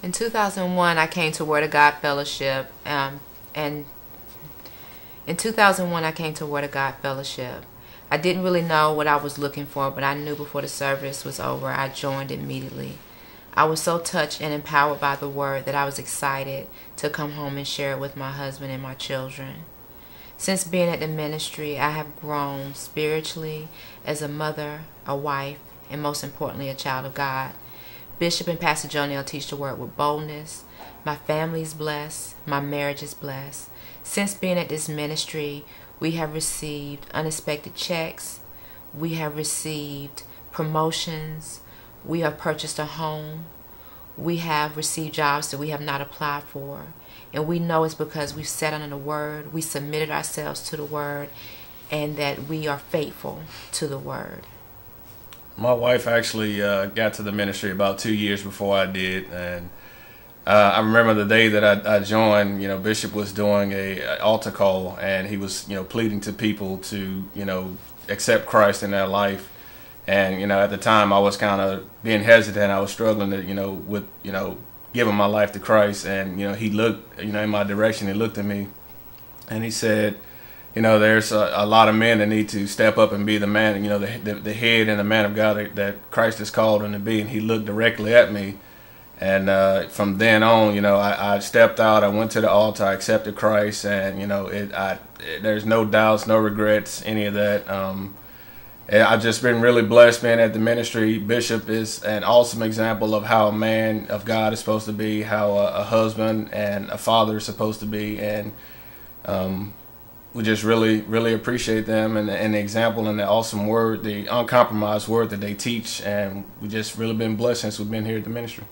In 2001, I came to Word of God Fellowship, and in 2001, I came to Word of God Fellowship. I didn't really know what I was looking for, but I knew before the service was over, I joined immediately. I was so touched and empowered by the Word that I was excited to come home and share it with my husband and my children. Since being at the ministry, I have grown spiritually as a mother, a wife, and most importantly, a child of God. Bishop and Pastor Jonell teach the Word with boldness. My family is blessed. My marriage is blessed. Since being at this ministry, we have received unexpected checks. We have received promotions. We have purchased a home. We have received jobs that we have not applied for. And we know it's because we sat under the Word, we submitted ourselves to the Word, and that we are faithful to the Word. My wife actually got to the ministry about 2 years before I did, and I remember the day that I joined. Bishop was doing a altar call, and he was pleading to people to accept Christ in their life. And at the time I was kind of being hesitant. I was struggling to with giving my life to Christ, and he looked in my direction. He looked at me, and he said, there's a lot of men that need to step up and be the man, the head and the man of God that Christ has called him to be. And he looked directly at me. And from then on, I stepped out. I went to the altar. I accepted Christ. And, there's no doubts, no regrets, any of that. I've just been really blessed being at the ministry. Bishop is an awesome example of how a man of God is supposed to be, how a husband and a father is supposed to be. And we just really, really appreciate them and the example and the awesome word, the uncompromised word that they teach. And we just really been blessed since we've been here at the ministry.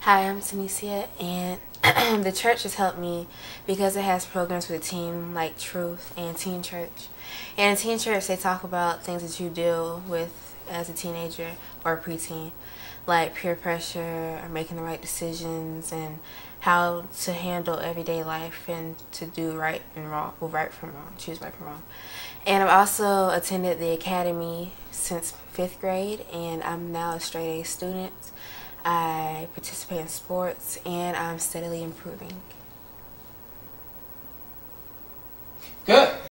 Hi, I'm Tanisha, and the church has helped me because it has programs for the teen like Truth and Teen Church. And in Teen Church, they talk about things that you deal with as a teenager or a preteen, like peer pressure, or making the right decisions, and how to handle everyday life and to do right and wrong, well, right from wrong, choose right from wrong. And I've also attended the academy since 5th grade, and I'm now a straight A student. I participate in sports, and I'm steadily improving.